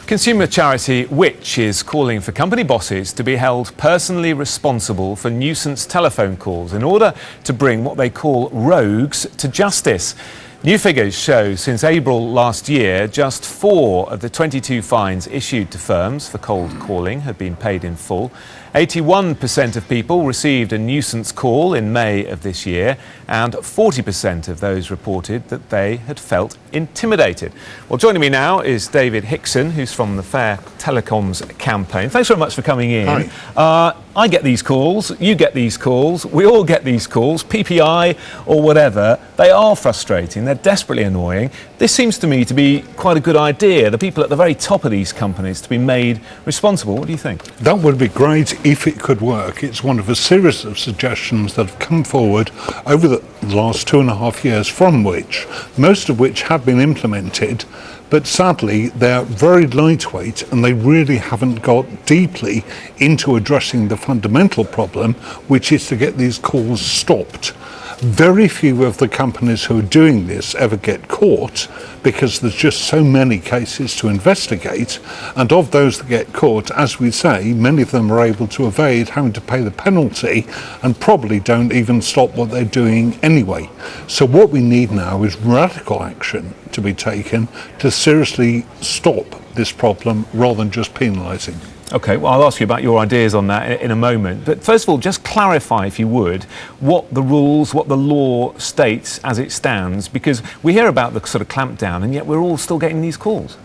Consumer charity Which is calling for company bosses to be held personally responsible for nuisance telephone calls in order to bring what they call rogues to justice. New figures show since April last year, just 4 of the 22 fines issued to firms for cold calling had been paid in full. 81% of people received a nuisance call in May of this year, and 40% of those reported that they had felt intimidated. Well, joining me now is David Hickson, who's from the Fair Telecoms campaign. Thanks very much for coming in. Hi. I get these calls, you get these calls, we all get these calls, PPI or whatever. They are frustrating, they're desperately annoying. This seems to me to be quite a good idea, the people at the very top of these companies to be made responsible. What do you think? That would be great if it could work. It's one of a series of suggestions that have come forward over the last 2.5 years, from which, most of which have been implemented, but sadly they're very lightweight and they really haven't got deeply into addressing the fundamental problem, which is to get these calls stopped. Very few of the companies who are doing this ever get caught because there's just so many cases to investigate, and of those that get caught, as we say, many of them are able to evade having to pay the penalty and probably don't even stop what they're doing anyway. So what we need now is radical action to be taken to seriously stop this problem rather than just penalising. OK, well, I'll ask you about your ideas on that in a moment. But first of all, just clarify, if you would, what the rules, what the law states as it stands, because we hear about the sort of clampdown and yet we're all still getting these calls.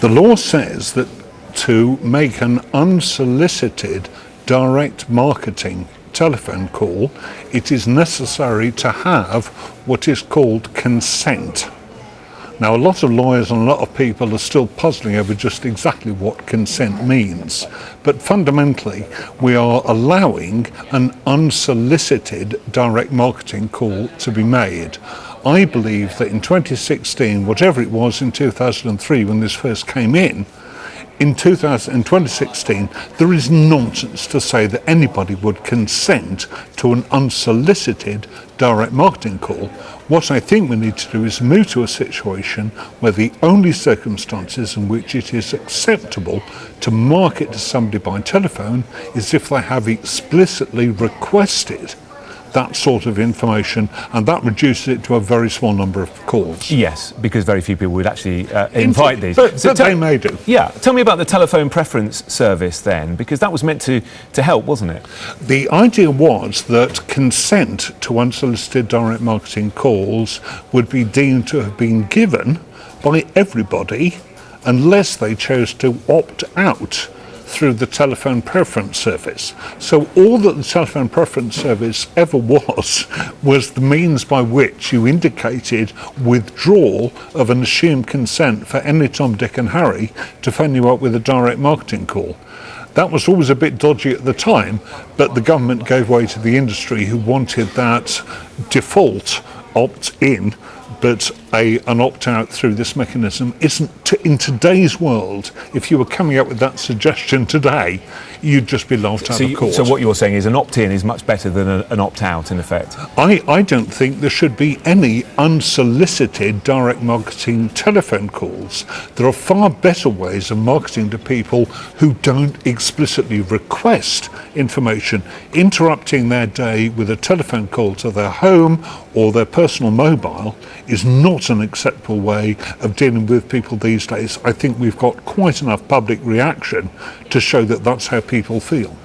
The law says that to make an unsolicited direct marketing telephone call, it is necessary to have what is called consent. Now, a lot of lawyers and a lot of people are still puzzling over just exactly what consent means. But fundamentally, we are allowing an unsolicited direct marketing call to be made. I believe that in 2016, whatever it was in 2003 when this first came in 2016, there is nonsense to say that anybody would consent to an unsolicited direct marketing call. What I think we need to do is move to a situation where the only circumstances in which it is acceptable to market to somebody by telephone is if they have explicitly requested that sort of information, and that reduces it to a very small number of calls. Yes, because very few people would actually invite these. But they may do. Yeah, tell me about the telephone preference service then, because that was meant to help, wasn't it? The idea was that consent to unsolicited direct marketing calls would be deemed to have been given by everybody unless they chose to opt out through the telephone preference service. So all that the telephone preference service ever was the means by which you indicated withdrawal of an assumed consent for any Tom, Dick and Harry to phone you up with a direct marketing call. That was always a bit dodgy at the time, but the government gave way to the industry, who wanted that default opt-in, but an opt-out through this mechanism isn't. In today's world, if you were coming up with that suggestion today, you'd just be laughed out of court. So what you're saying is an opt-in is much better than an opt-out, in effect? I don't think there should be any unsolicited direct marketing telephone calls. There are far better ways of marketing to people who don't explicitly request information. Interrupting their day with a telephone call to their home or their personal mobile is not an acceptable way of dealing with people these days. I think we've got quite enough public reaction to show that that's how people feel.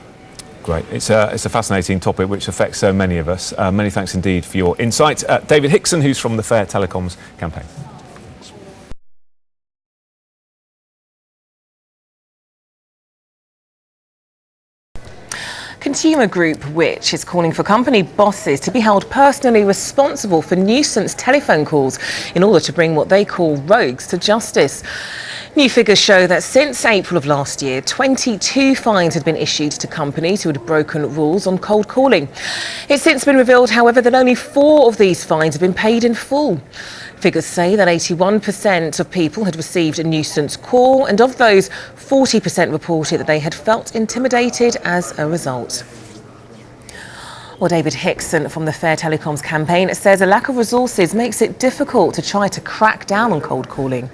Great. It's a fascinating topic which affects so many of us. Many thanks indeed for your insight. David Hickson, who's from the Fair Telecoms campaign. Consumer group Which is calling for company bosses to be held personally responsible for nuisance telephone calls in order to bring what they call rogues to justice. New figures show that since April of last year, 22 fines had been issued to companies who had broken rules on cold calling. It's since been revealed, however, that only 4 of these fines have been paid in full. Figures say that 81% of people had received a nuisance call, and of those, 40% reported that they had felt intimidated as a result. Well, David Hickson from the Fair Telecoms campaign says a lack of resources makes it difficult to try to crack down on cold calling.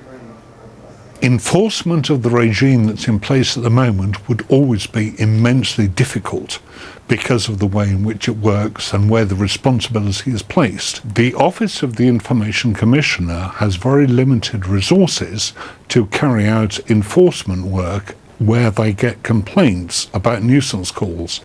Enforcement of the regime that's in place at the moment would always be immensely difficult because of the way in which it works and where the responsibility is placed. The Office of the Information Commissioner has very limited resources to carry out enforcement work where they get complaints about nuisance calls.